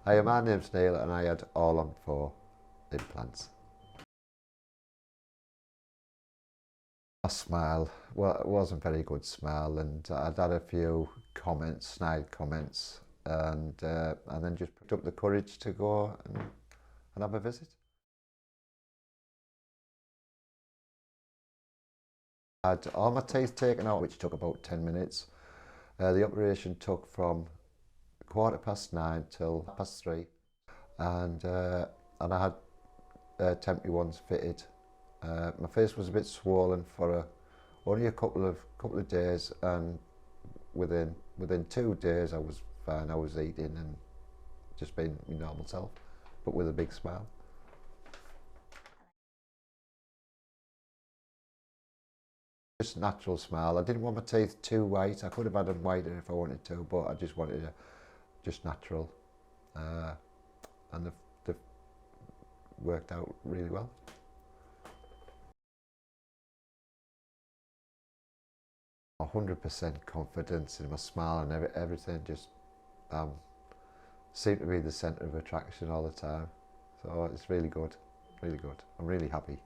Hi, my name's Neil and I had All-on-4 implants. My smile, well, it wasn't a very good smile, and I'd had a few comments, snide comments, and then just picked up the courage to go and have a visit. I had all my teeth taken out, which took about 10 minutes. The operation took from 9:15 till 3:30, and I had temporary ones fitted. My face was a bit swollen for only a couple of days, and within 2 days I was fine. I was eating and just being my normal self, but with a big smile. Just natural smile. I didn't want my teeth too white. I could have had them whiter if I wanted to, but I just wanted a just natural, and they've worked out really well. 100% confidence in my smile and everything. Just seem to be the centre of attraction all the time. So it's really good, really good. I'm really happy.